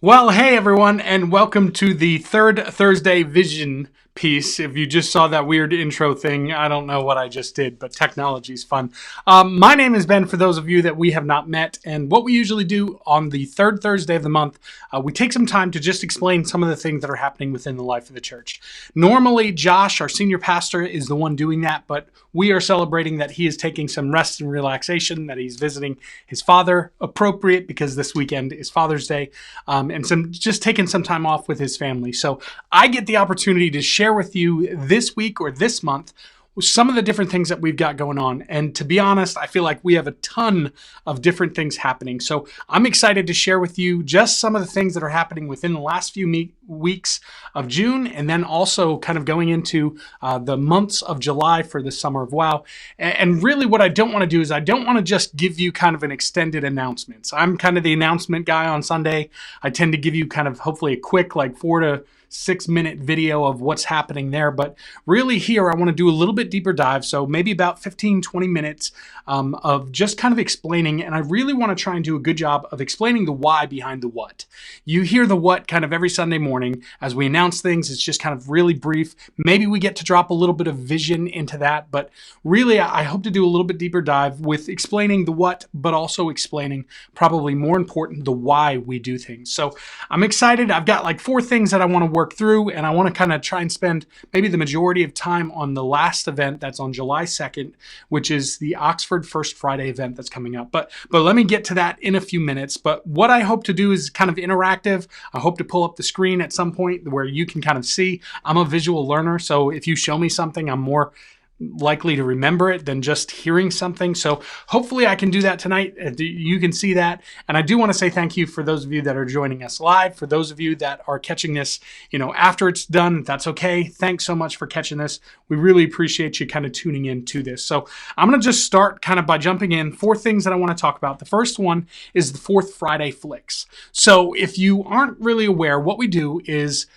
Well, hey everyone, and welcome to the third Thursday Vision piece. If you just saw that weird intro thing, I don't know what I just did, but technology's fun. My name is Ben, for those of you that we have not met, and what we usually do on the third Thursday of the month, we take some time to just explain some of the things that are happening within the life of the church. Normally, Josh, our senior pastor, is the one doing that, but we are celebrating that he is taking some rest and relaxation, that he's visiting his father, appropriate because this weekend is Father's Day, and just taking some time off with his family. So I get the opportunity to share with you this week or this month some of the different things that we've got going on. And to be honest, I feel like we have a ton of different things happening. So I'm excited to share with you just some of the things that are happening within the last few weeks of June, and then also kind of going into the months of July for the Summer of Wow. And really what I don't want to do is I don't want to just give you kind of an extended announcements. I'm kind of the announcement guy on Sunday. I tend to give you kind of hopefully a quick like 4 to 6 minute video of what's happening there. But really here, I want to do a little bit deeper dive. So maybe about 15-20 minutes of just kind of explaining. And I really want to try and do a good job of explaining the why behind the what. You hear the what kind of every Sunday morning as we announce things. It's just kind of really brief. Maybe we get to drop a little bit of vision into that. But really, I hope to do a little bit deeper dive with explaining the what, but also explaining, probably more important, the why we do things. So I'm excited. I've got like 4 things that I want to work through, and I want to kind of try and spend maybe the majority of time on the last event that's on July 2nd, which is the Oxford First Friday event that's coming up. But let me get to that in a few minutes. But what I hope to do is kind of interactive. I hope to pull up the screen at some point where you can kind of see. I'm a visual learner, so if you show me something, I'm more likely to remember it than just hearing something. So hopefully I can do that tonight. You can see that. And I do want to say thank you for those of you that are joining us live. For those of you that are catching this, after it's done, that's okay. Thanks so much for catching this. We really appreciate you kind of tuning in to this. So I'm going to just start kind of by jumping in 4 things that I want to talk about. The first one is the Fourth Friday Flicks. So if you aren't really aware, what we do is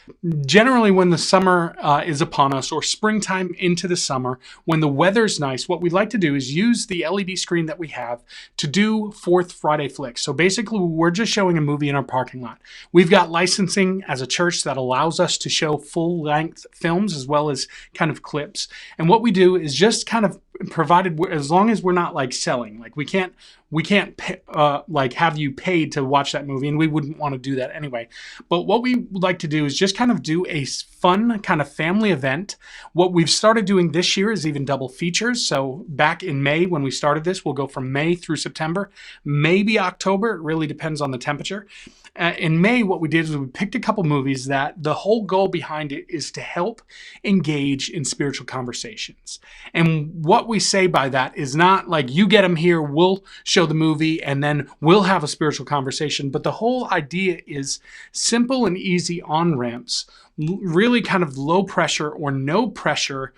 generally when the summer is upon us, or springtime into the summer, when the weather's nice, what we'd like to do is use the LED screen that we have to do Fourth Friday Flicks. So basically, we're just showing a movie in our parking lot. We've got licensing as a church that allows us to show full-length films as well as kind of clips. And what we do is just kind of provided, as long as we're not like selling, like we can't like have you paid to watch that movie, and we wouldn't want to do that anyway. But what we would like to do is just kind of do a fun kind of family event. What we've started doing this year is even double features. So back in May when we started this, we'll go from May through September, maybe October. It really depends on the temperature. In May, what we did is we picked a couple movies that the whole goal behind it is to help engage in spiritual conversations. And what we say by that is not like you get them here, we'll show the movie, and then we'll have a spiritual conversation. But the whole idea is simple and easy on-ramps, really kind of low pressure or no pressure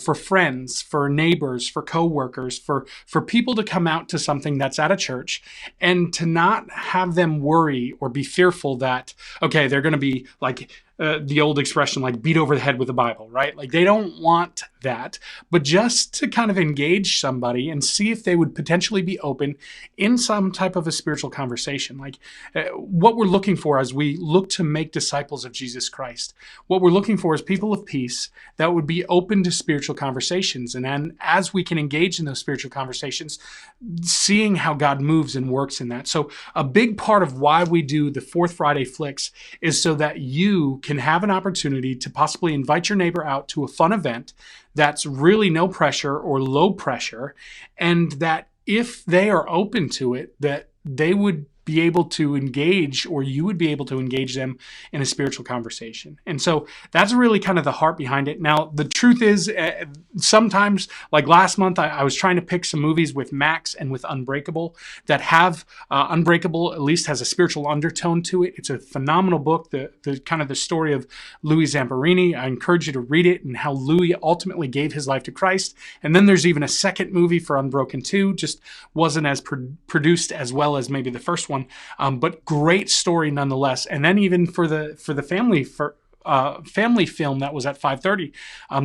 for friends, for neighbors, for coworkers, for people to come out to something that's at a church, and to not have them worry or be fearful that, okay, they're going to be like, the old expression, like beat over the head with the Bible, right? Like they don't want that, but just to kind of engage somebody and see if they would potentially be open in some type of a spiritual conversation. Like what we're looking for as we look to make disciples of Jesus Christ, what we're looking for is people of peace that would be open to spiritual conversations. And then as we can engage in those spiritual conversations, seeing how God moves and works in that. So a big part of why we do the Fourth Friday Flicks is so that you can have an opportunity to possibly invite your neighbor out to a fun event that's really no pressure or low pressure, and that if they are open to it, that they would be able to engage, or you would be able to engage them in a spiritual conversation. And so that's really kind of the heart behind it. Now, the truth is, sometimes, like last month, I was trying to pick some movies with Max and with Unbreakable that have, Unbreakable at least has a spiritual undertone to it. It's a phenomenal book, the kind of the story of Louis Zamperini. I encourage you to read it and how Louis ultimately gave his life to Christ. And then there's even a second movie for Unbroken 2, just wasn't as produced as well as maybe the first one. But great story nonetheless. And then even for the family family film that was at 5:30,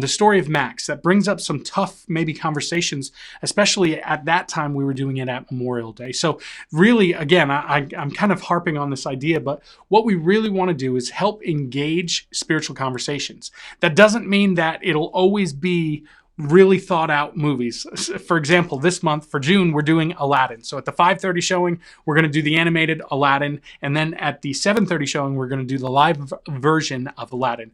the story of Max, that brings up some tough maybe conversations, especially at that time we were doing it at Memorial Day. So really, again, I'm kind of harping on this idea, but what we really want to do is help engage spiritual conversations. That doesn't mean that it'll always be really thought out movies. For example, this month for June, we're doing Aladdin. So at the 5:30 showing, we're going to do the animated Aladdin. And then at the 7:30 showing, we're going to do the live version of Aladdin.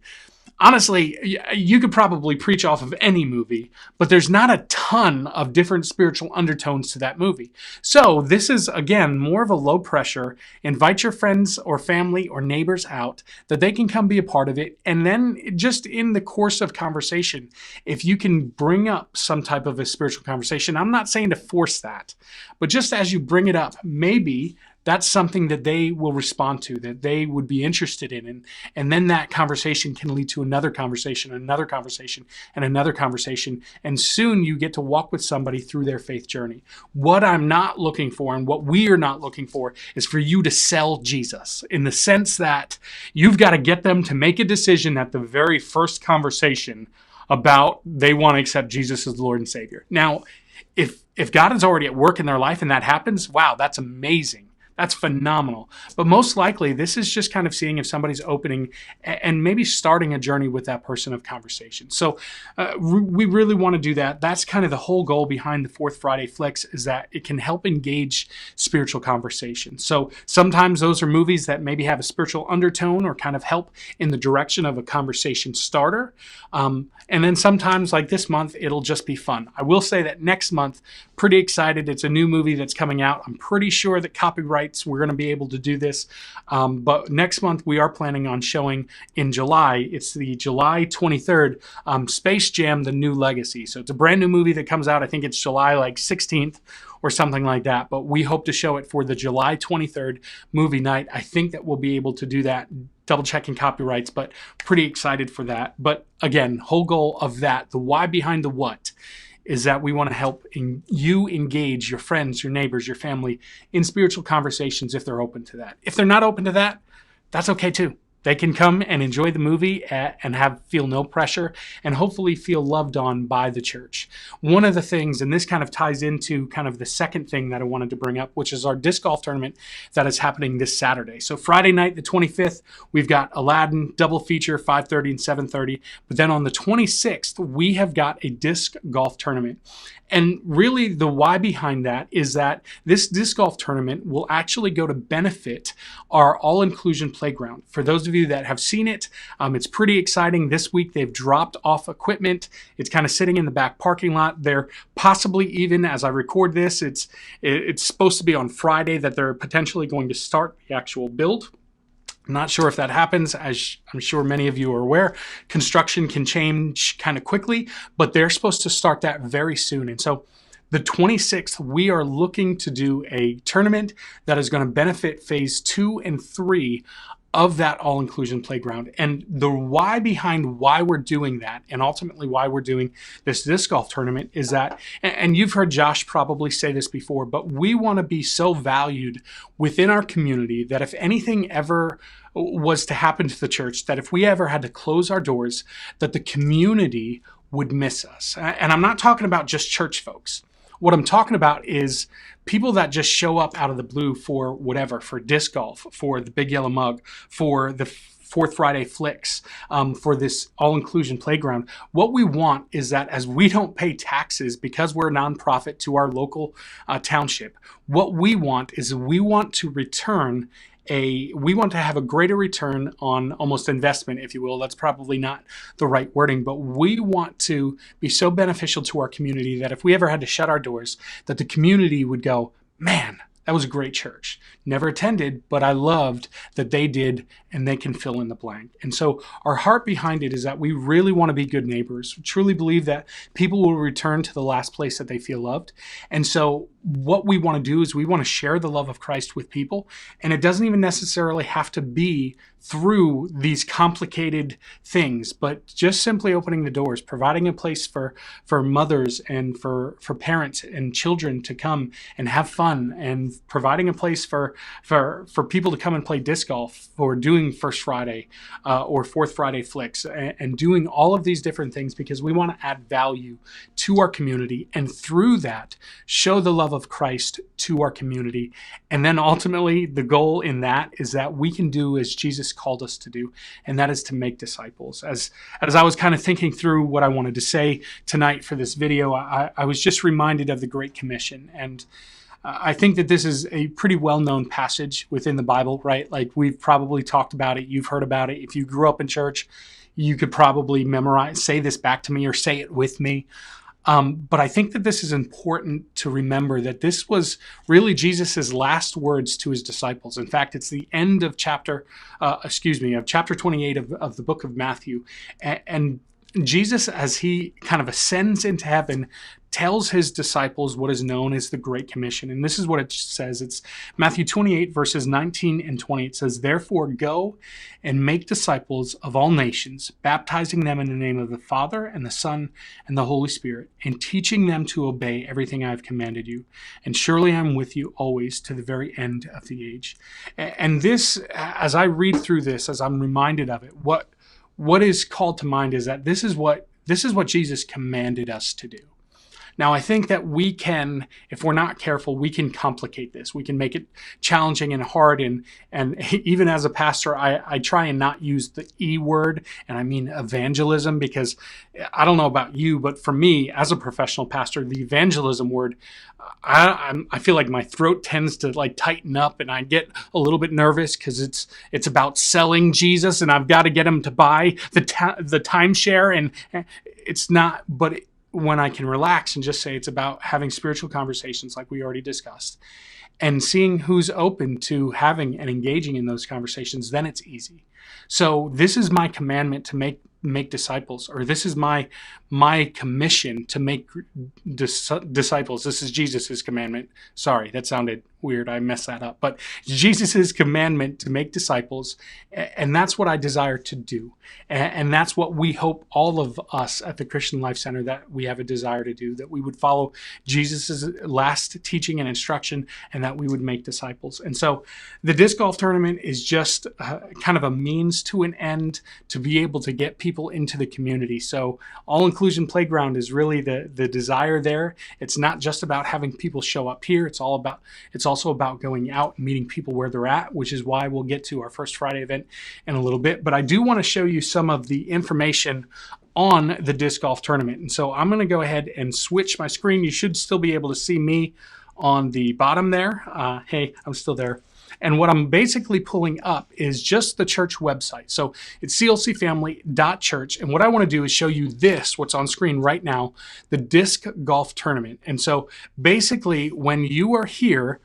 Honestly, you could probably preach off of any movie, but there's not a ton of different spiritual undertones to that movie. So this is, again, more of a low pressure. Invite your friends or family or neighbors out that they can come be a part of it. And then just in the course of conversation, if you can bring up some type of a spiritual conversation, I'm not saying to force that, but just as you bring it up, maybe that's something that they will respond to, that they would be interested in. And then that conversation can lead to another conversation, another conversation, and another conversation. And soon you get to walk with somebody through their faith journey. What I'm not looking for, and what we are not looking for, is for you to sell Jesus, in the sense that you've got to get them to make a decision at the very first conversation about they want to accept Jesus as Lord and Savior. Now, if God is already at work in their life and that happens, wow, that's amazing. That's phenomenal. But most likely, this is just kind of seeing if somebody's opening and maybe starting a journey with that person of conversation. So we really want to do that. That's kind of the whole goal behind the Fourth Friday Flicks, is that it can help engage spiritual conversation. So sometimes those are movies that maybe have a spiritual undertone or kind of help in the direction of a conversation starter. And then sometimes, like this month, it'll just be fun. I will say that next month, pretty excited. It's a new movie that's coming out. I'm pretty sure that copyrights, we're going to be able to do this. But next month, we are planning on showing in July. It's the July 23rd, Space Jam: The New Legacy. So it's a brand new movie that comes out. I think it's July like 16th or something like that. But we hope to show it for the July 23rd movie night. I think that we'll be able to do that, double checking copyrights, but pretty excited for that. But again, whole goal of that, the why behind the what, is that we want to help you engage your friends, your neighbors, your family in spiritual conversations if they're open to that. If they're not open to that, that's okay too. They can come and enjoy the movie and feel no pressure and hopefully feel loved on by the church. One of the things, and this kind of ties into kind of the second thing that I wanted to bring up, which is our disc golf tournament that is happening this Saturday. So Friday night, the 25th, we've got Aladdin, double feature, 5:30 and 7:30. But then on the 26th, we have got a disc golf tournament. And really the why behind that is that this disc golf tournament will actually go to benefit our all-inclusion playground. For those of you that have seen it, it's pretty exciting. This week they've dropped off equipment. It's kind of sitting in the back parking lot. They're possibly, even as I record this, it's supposed to be on Friday that they're potentially going to start the actual build. I'm not sure if that happens. As I'm sure many of you are aware, construction can change kind of quickly, but they're supposed to start that very soon. And so the 26th, we are looking to do a tournament that is going to benefit phase 2 and 3 of that all-inclusion playground. And the why behind why we're doing that, and ultimately why we're doing this disc golf tournament, is that, and you've heard Josh probably say this before, but we want to be so valued within our community that if anything ever was to happen to the church, that if we ever had to close our doors, that the community would miss us. And I'm not talking about just church folks. What I'm talking about is people that just show up out of the blue for whatever, for disc golf, for the Big Yellow Mug, for the Fourth Friday Flicks, for this all-inclusion playground. What we want is that as we don't pay taxes because we're a nonprofit to our local township, what we want is we want to have a greater return on almost investment, if you will. That's probably not the right wording, but we want to be so beneficial to our community that if we ever had to shut our doors, that the community would go, man, that was a great church. Never attended, but I loved that they did, and they can fill in the blank. And so our heart behind it is that we really want to be good neighbors. We truly believe that people will return to the last place that they feel loved. And so what we want to do is we want to share the love of Christ with people. And it doesn't even necessarily have to be through these complicated things, but just simply opening the doors, providing a place for mothers and for parents and children to come and have fun, and providing a place for people to come and play disc golf, or doing First Friday or Fourth Friday flicks, and doing all of these different things because we want to add value to our community, and through that show the love of Christ to our community. And then ultimately the goal in that is that we can do as Jesus called us to do, and that is to make disciples. As I was kind of thinking through what I wanted to say tonight for this video, I was just reminded of the Great Commission. And I think that this is a pretty well-known passage within the Bible, right? Like, we've probably talked about it. You've heard about it. If you grew up in church, you could probably say this back to me or say it with me. But I think that this is important to remember, that this was really Jesus's last words to his disciples. In fact, it's the end of chapter 28 of the book of Matthew. And Jesus, as he kind of ascends into heaven, tells his disciples what is known as the Great Commission. And this is what it says. It's Matthew 28, verses 19 and 20. It says, "Therefore go and make disciples of all nations, baptizing them in the name of the Father and the Son and the Holy Spirit, and teaching them to obey everything I have commanded you. And surely I'm with you always to the very end of the age." And this, as I read through this, as I'm reminded of it, what is called to mind is that this is what Jesus commanded us to do. Now, I think that we can, if we're not careful, we can complicate this. We can make it challenging and hard. And even as a pastor, I try and not use the E word, and I mean evangelism, because I don't know about you, but for me, as a professional pastor, the evangelism word, I feel like my throat tends to like tighten up, and I get a little bit nervous because it's about selling Jesus, and I've got to get them to buy the timeshare, and it's not, but when I can relax and just say it's about having spiritual conversations like we already discussed, and seeing who's open to having and engaging in those conversations, then it's easy. So this is my commandment to make disciples, or this is my commission to make disciples. This is Jesus's commandment. Sorry, that sounded weird. I messed that up. But Jesus's commandment to make disciples, and that's what I desire to do. And that's what we hope, all of us at the Christian Life Center, that we have a desire to do, that we would follow Jesus's last teaching and instruction, and that we would make disciples. And so the disc golf tournament is just kind of a means to an end to be able to get people into the community. So all-inclusion playground is really the desire there. It's not just about having people show up here. It's also about going out and meeting people where they're at, which is why we'll get to our First Friday event in a little bit. But I do want to show you some of the information on the disc golf tournament. And so I'm going to go ahead and switch my screen. You should still be able to see me on the bottom there. Hey, I'm still there. And what I'm basically pulling up is just the church website. So it's clcfamily.church. And what I want to do is show you what's on screen right now, the disc golf tournament. And so basically, when you are here,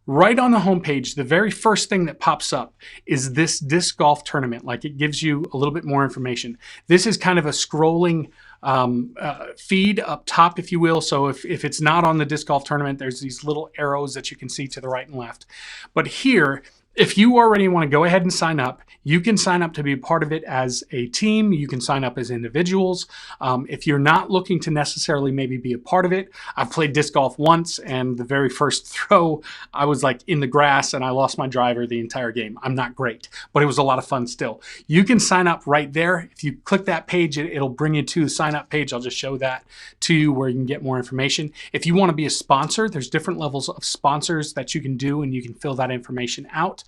right on the homepage, the very first thing that pops up is this disc golf tournament. Like, it gives you a little bit more information. This is kind of a scrolling feed up top, if you will. So if it's not on the disc golf tournament, there's these little arrows that you can see to the right and left. But here, if you already want to go ahead and sign up, you can sign up to be a part of it as a team. You can sign up as individuals. If you're not looking to necessarily maybe be a part of it, I've played disc golf once, and the very first throw, I was like in the grass and I lost my driver the entire game. I'm not great, but it was a lot of fun still. You can sign up right there. If you click that page, it'll bring you to the sign up page. I'll just show that to you where you can get more information. If you want to be a sponsor, there's different levels of sponsors that you can do, and you can fill that information out.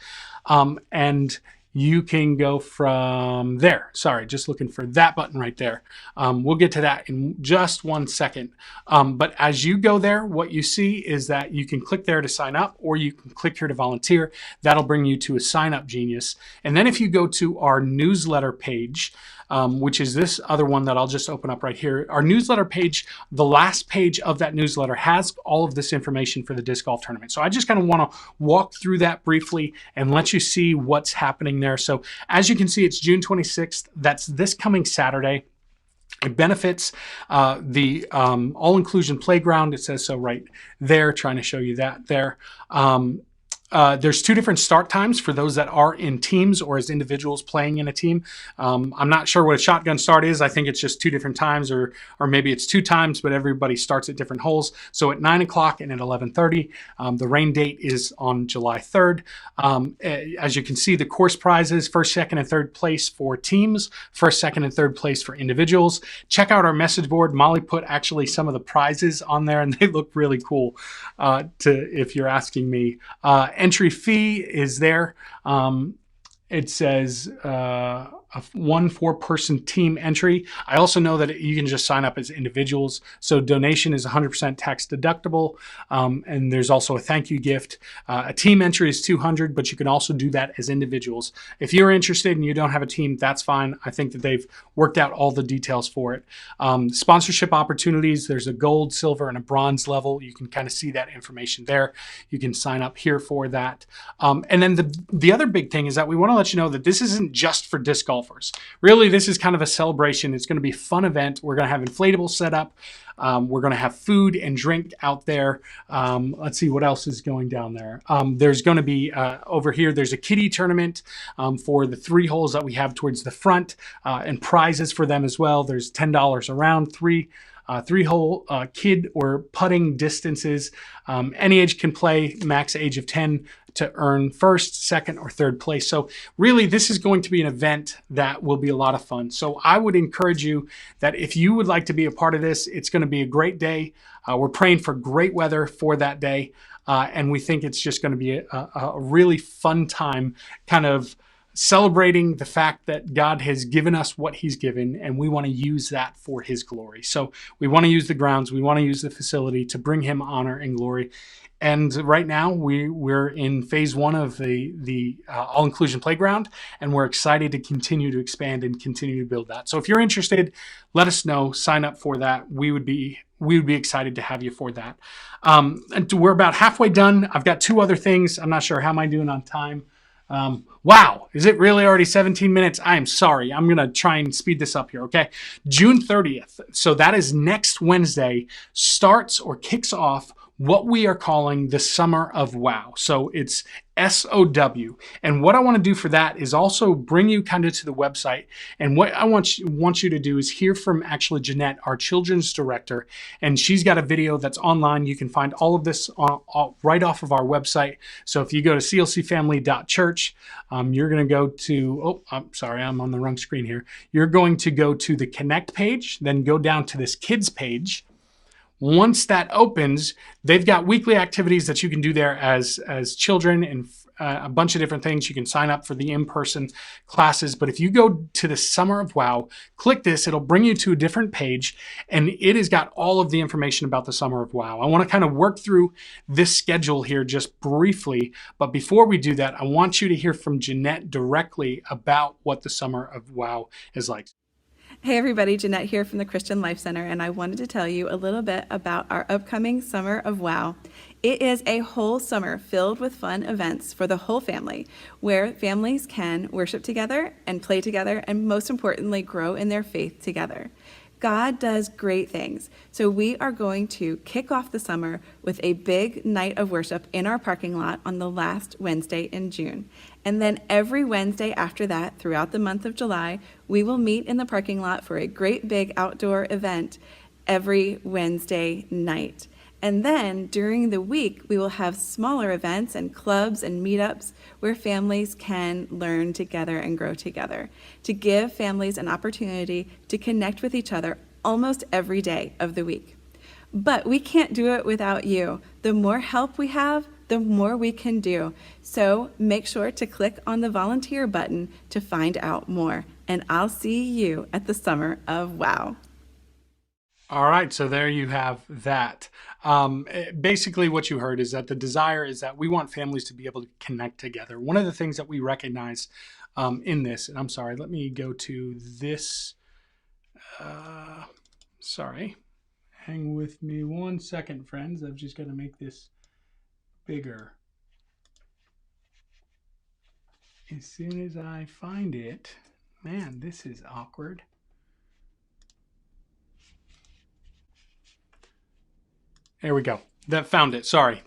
And you can go from there. Sorry, just looking for that button right there. We'll get to that in just one second. But as you go there, what you see is that you can click there to sign up, or you can click here to volunteer. That'll bring you to a Sign Up Genius. And then if you go to our newsletter page, which is this other one that I'll just open up right here. Our newsletter page, the last page of that newsletter has all of this information for the disc golf tournament. So I just kind of want to walk through that briefly and let you see what's happening there. So as you can see, it's June 26th. That's this coming Saturday. It benefits the all-inclusion playground. It says so right there, trying to show you that there. There's two different start times for those that are in teams or as individuals playing in a team. I'm not sure what a shotgun start is. I think it's just two different times, or maybe it's two times, but everybody starts at different holes. So at 9 o'clock and at 11:30. The rain date is on July 3rd. As you can see, the course prizes: first, second, and third place for teams, first, second, and third place for individuals. Check out our message board. Molly put actually some of the prizes on there, and they look really cool. If you're asking me. Entry fee is there. It says a 1 4-person team entry. I also know that you can just sign up as individuals. So donation is 100% tax deductible. And there's also a thank you gift. A team entry is $200, but you can also do that as individuals. If you're interested and you don't have a team, that's fine. I think that they've worked out all the details for it. Sponsorship opportunities, there's a gold, silver, and a bronze level. You can kind of see that information there. You can sign up here for that. And then the other big thing is that we want to let you know that this isn't just for disc golfers. Really, this is kind of a celebration. It's going to be a fun event. We're going to have inflatables set up. We're going to have food and drink out there. Let's see what else is going down there. There's going to be over here, there's a kiddie tournament for the 3 holes that we have towards the front, and prizes for them as well. There's $10 around 3-hole kid or putting distances. Any age can play, max age of 10 to earn first, second, or third place. So really, this is going to be an event that will be a lot of fun. So I would encourage you that if you would like to be a part of this, it's going to be a great day. We're praying for great weather for that day. And we think it's just going to be a really fun time, kind of celebrating the fact that God has given us what he's given, and we want to use that for his glory. So we want to use the grounds, we want to use the facility to bring him honor and glory. And right now we're in phase 1 of the all-inclusion playground, and we're excited to continue to expand and continue to build that. So if you're interested, let us know, sign up for that. We would be excited to have you for that. And we're about halfway done. I've got 2 other things. I'm not sure how am I doing on time. Wow, is it really already 17 minutes? I am sorry. I'm going to try and speed this up here, okay? June 30th, so that is next Wednesday, starts or kicks off what we are calling the Summer of Wow. So it's SOW. And what I want to do for that is also bring you kind of to the website. And what I want you to do is hear from actually Jeanette, our children's director. And she's got a video that's online. You can find all of this right off of our website. So if you go to clcfamily.church, you're going to go to, oh, I'm sorry, I'm on the wrong screen here. You're going to go to the Connect page, then go down to this Kids page. Once that opens, they've got weekly activities that you can do there as children, and a bunch of different things. You can sign up for the in-person classes. But if you go to the Summer of Wow, click this, it'll bring you to a different page, and it has got all of the information about the Summer of Wow. I want to kind of work through this schedule here just briefly. But before we do that, I want you to hear from Jeanette directly about what the Summer of Wow is like. Hey everybody, Jeanette here from the Christian Life Center, and I wanted to tell you a little bit about our upcoming Summer of Wow. It is a whole summer filled with fun events for the whole family, where families can worship together and play together, and most importantly, grow in their faith together. God does great things, so we are going to kick off the summer with a big night of worship in our parking lot on the last Wednesday in June. And then every Wednesday after that, throughout the month of July, we will meet in the parking lot for a great big outdoor event every Wednesday night. And then during the week, we will have smaller events and clubs and meetups where families can learn together and grow together, to give families an opportunity to connect with each other almost every day of the week. But we can't do it without you. The more help we have, the more we can do. So make sure to click on the volunteer button to find out more. And I'll see you at the Summer of Wow. All right, so there you have that. Basically what you heard is that the desire is that we want families to be able to connect together. One of the things that we recognize in this, and I'm sorry, let me go to this. Sorry, hang with me 1 second, friends. I've just got to make this bigger. As soon as I find it, man, this is awkward. There we go. That found it. Sorry.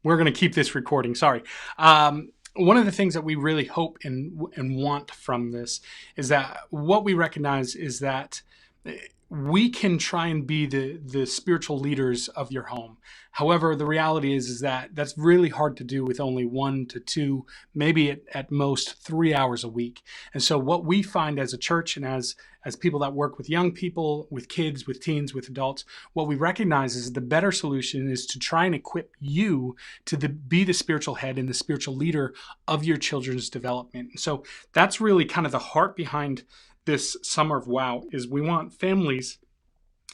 We're going to keep this recording. Sorry. One of the things that we really hope and want from this is that what we recognize is that we can try and be the spiritual leaders of your home. However, the reality is that that's really hard to do with only 1 to 2, maybe at most 3 hours a week. And so what we find as a church and as people that work with young people, with kids, with teens, with adults, what we recognize is the better solution is to try and equip you to be the spiritual head and the spiritual leader of your children's development. And so that's really kind of the heart behind this Summer of Wow, is we want families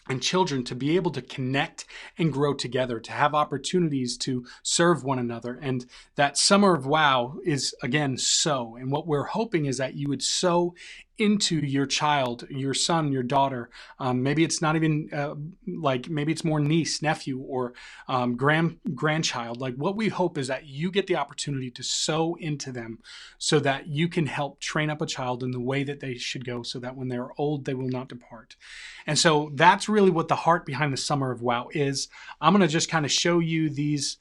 and children to be able to connect and grow together, to have opportunities to serve one another. And that Summer of Wow is, again, sow. And what we're hoping is that you would sow into your child, your son, your daughter. Maybe it's not even maybe it's more niece, nephew, or grandchild. Like, what we hope is that you get the opportunity to sow into them so that you can help train up a child in the way that they should go, so that when they're old, they will not depart. And so that's really what the heart behind the Summer of Wow is. I'm going to just kind of show you these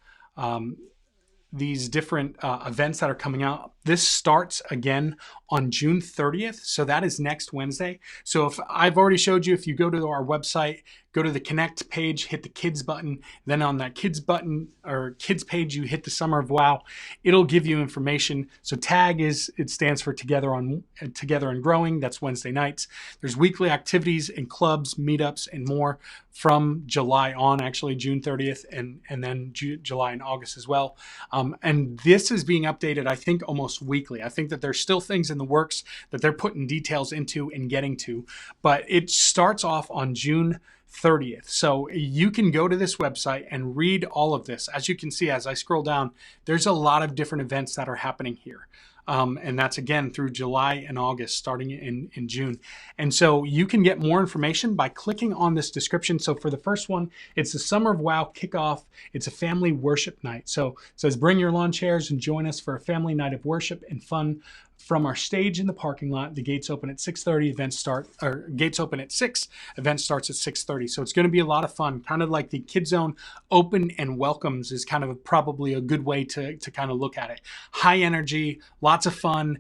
different events that are coming out. This starts again on June 30th. So that is next Wednesday. So if I've already showed you, if you go to our website, go to the Connect page, hit the Kids button, then on that Kids button or Kids page, you hit the Summer of Wow. It'll give you information. So TAG it stands for Together and Growing. That's Wednesday nights. There's weekly activities and clubs, meetups, and more from July on, actually June 30th, and then July and August as well. And this is being updated, I think, almost weekly. I think that there's still things in the works that they're putting details into and getting to, but it starts off on June 30th. So you can go to this website and read all of this. As you can see, as I scroll down, there's a lot of different events that are happening here. And that's again through July and August, starting in June. And so you can get more information by clicking on this description. So for the first one, it's the Summer of Wow kickoff. It's a family worship night. So it says, bring your lawn chairs and join us for a family night of worship and fun from our stage in the parking lot. The gates open at 6:30. Gates open at 6. Event starts at 6:30. So it's going to be a lot of fun. Kind of like the Kids Zone open and welcomes is kind of probably a good way to kind of look at it. High energy, lots of fun,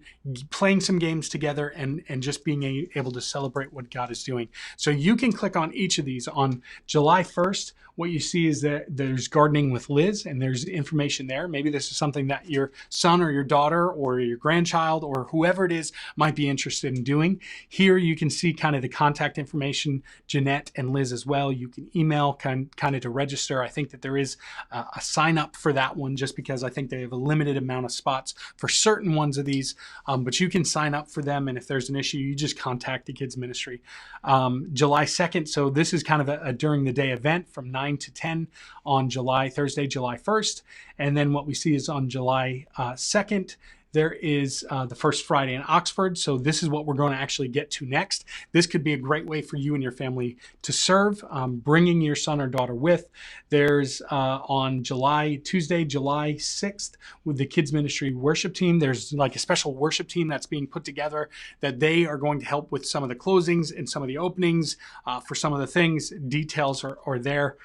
playing some games together, and just being able to celebrate what God is doing. So you can click on each of these. On July 1st, what you see is that there's gardening with Liz, and there's information there. Maybe this is something that your son or your daughter or your grandchild or whoever it is might be interested in doing. Here you can see kind of the contact information, Jeanette and Liz as well. You can email kind of to register. I think that there is a sign up for that one, just because I think they have a limited amount of spots for certain ones of these, but you can sign up for them, and if there's an issue, you just contact the kids ministry. July 2nd, so this is kind of a during the day event from 9 to 10 on Thursday, July 1st. And then what we see is on July 2nd, there is the first Friday in Oxford. So this is what we're going to actually get to next. This could be a great way for you and your family to serve, bringing your son or daughter with. There's on Tuesday, July 6th, with the kids ministry worship team. There's like a special worship team that's being put together that they are going to help with some of the closings and some of the openings for some of the things. Details are there.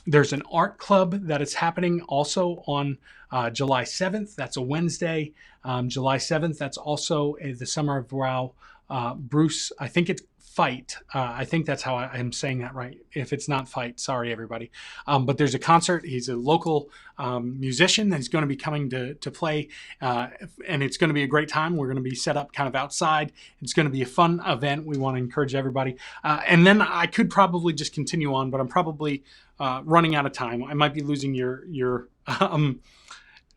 There's an art club that is happening also on July 7th. That's a Wednesday. July 7th, that's also the Summer of Wow. Bruce, I think it's Fight. I think that's how I'm saying that right. If it's not Fight, sorry, everybody. But there's a concert. He's a local musician that's going to be coming to play, and it's going to be a great time. We're going to be set up kind of outside. It's going to be a fun event. We want to encourage everybody. And then I could probably just continue on, but I'm probably running out of time. I might be losing your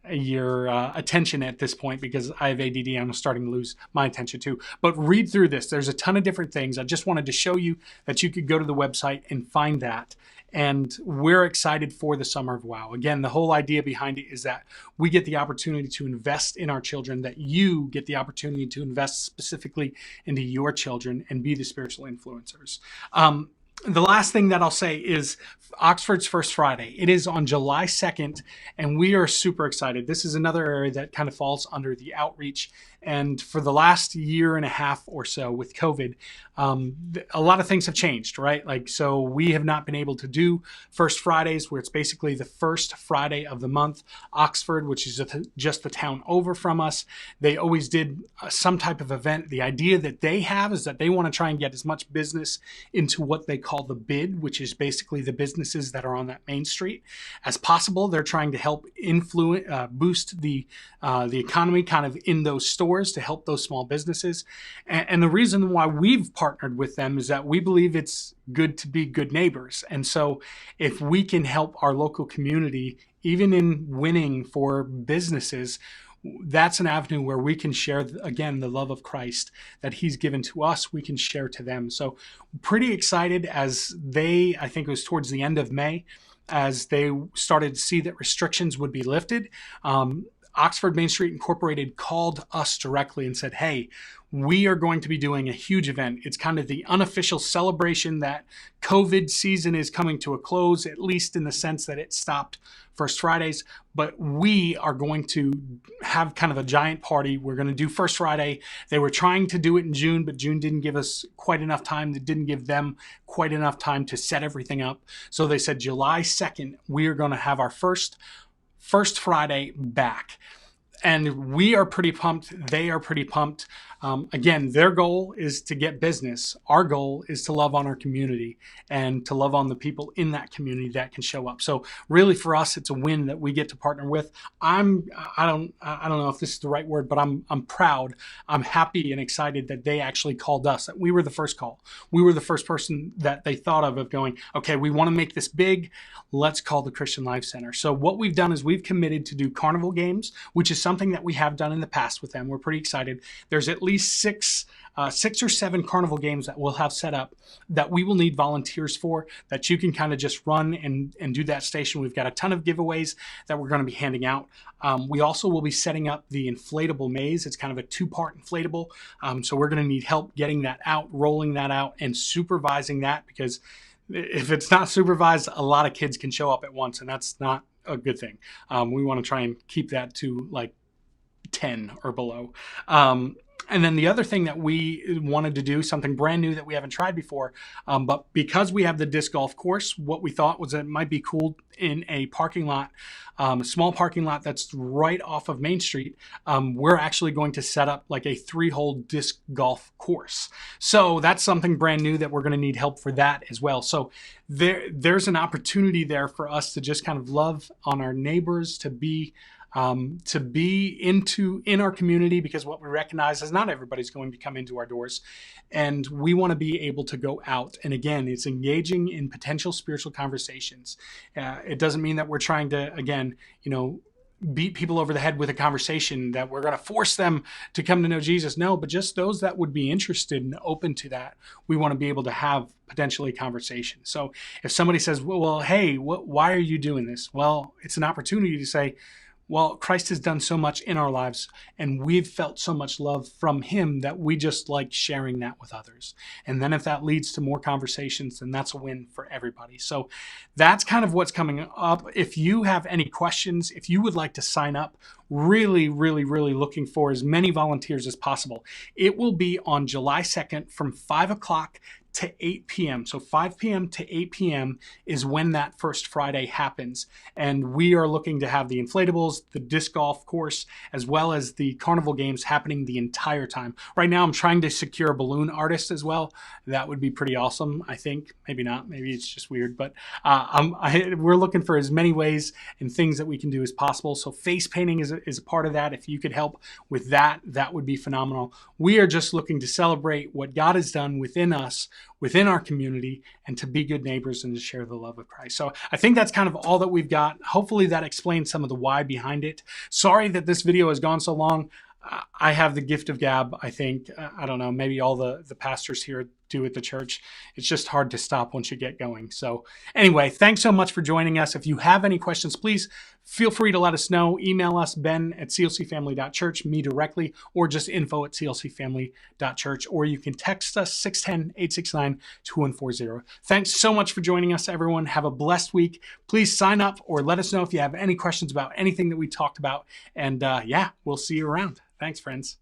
attention at this point because I have ADD. I'm starting to lose my attention too. But read through this. There's a ton of different things. I just wanted to show you that you could go to the website and find that. And we're excited for the Summer of Wow. Again, the whole idea behind it is that we get the opportunity to invest in our children, that you get the opportunity to invest specifically into your children and be the spiritual influencers. The last thing that I'll say is Oxford's First Friday. It is on July 2nd, and we are super excited. This is another area that kind of falls under the outreach And for the last year and a half or so with COVID, a lot of things have changed, right? Like, so we have not been able to do First Fridays, where it's basically the first Friday of the month. Oxford, which is just the town over from us, they always did some type of event. The idea that they have is that they want to try and get as much business into what they call the bid, which is basically the businesses that are on that main street, as possible. They're trying to help boost the economy kind of in those stores to help those small businesses. And the reason why we've partnered with them is that we believe it's good to be good neighbors. And so if we can help our local community, even in winning for businesses, that's an avenue where we can share, again, the love of Christ that he's given to us, we can share to them. So pretty excited as I think it was towards the end of May, as they started to see that restrictions would be lifted. Oxford Main Street Incorporated called us directly and said, hey, we are going to be doing a huge event. It's kind of the unofficial celebration that COVID season is coming to a close, at least in the sense that it stopped First Fridays. But we are going to have kind of a giant party. We're going to do First Friday. They were trying to do it in June, but June didn't give us quite enough time. It didn't give them quite enough time to set everything up. So they said July 2nd, we are going to have our first Friday back. And we are pretty pumped. They are pretty pumped. Again, their goal is to get business. Our goal is to love on our community and to love on the people in that community that can show up. So really for us, it's a win that we get to partner with. I don't know if this is the right word, but I'm proud. I'm happy and excited that they actually called us, that we were the first call. We were the first person that they thought of going, okay, we want to make this big. Let's call the Christian Life Center. So what we've done is we've committed to do carnival games, which is something that we have done in the past with them. We're pretty excited. There's at least six or seven carnival games that we'll have set up that we will need volunteers for, that you can kind of just run and do that station. We've got a ton of giveaways that we're going to be handing out. We also will be setting up the inflatable maze. It's kind of a two-part inflatable. So we're going to need help getting that out, rolling that out, and supervising that, because if it's not supervised, a lot of kids can show up at once, and that's not a good thing. We want to try and keep that to like 10 or below. And then the other thing that we wanted to do, something brand new that we haven't tried before, but because we have the disc golf course, what we thought was that it might be cool in a parking lot, a small parking lot that's right off of Main Street. We're actually going to set up like a 3-hole disc golf course. So that's something brand new that we're going to need help for that as well. So there's an opportunity there for us to just kind of love on our neighbors, to be in our community, because what we recognize is not everybody's going to come into our doors, and we want to be able to go out. And again, it's engaging in potential spiritual conversations. It doesn't mean that we're trying to, again, beat people over the head with a conversation, that we're going to force them to come to know Jesus. No, but just those that would be interested and open to that, we want to be able to have potentially conversation. So if somebody says, well, hey, why are you doing this? Well, it's an opportunity to say, well, Christ has done so much in our lives, and we've felt so much love from him that we just like sharing that with others. And then if that leads to more conversations, then that's a win for everybody. So that's kind of what's coming up. If you have any questions, if you would like to sign up, really, really, really looking for as many volunteers as possible. It will be on July 2nd from 5 o'clock to 8 p.m. So 5 p.m. to 8 p.m. is when that first Friday happens. And we are looking to have the inflatables, the disc golf course, as well as the carnival games happening the entire time. Right now, I'm trying to secure a balloon artist as well. That would be pretty awesome, I think. Maybe not. Maybe it's just weird. But we're looking for as many ways and things that we can do as possible. So face painting is a part of that. If you could help with that, that would be phenomenal. We are just looking to celebrate what God has done within us, within our community, and to be good neighbors and to share the love of Christ. So I think that's kind of all that we've got. Hopefully that explains some of the why behind it. Sorry that this video has gone so long. I have the gift of gab, I think. I don't know, maybe all the pastors here do at the church. It's just hard to stop once you get going. So anyway, thanks so much for joining us. If you have any questions, please feel free to let us know. Email us, ben@clcfamily.church, me directly, or just info@clcfamily.church, or you can text us 610-869-2140. Thanks so much for joining us, everyone. Have a blessed week. Please sign up or let us know if you have any questions about anything that we talked about. And yeah, we'll see you around. Thanks, friends.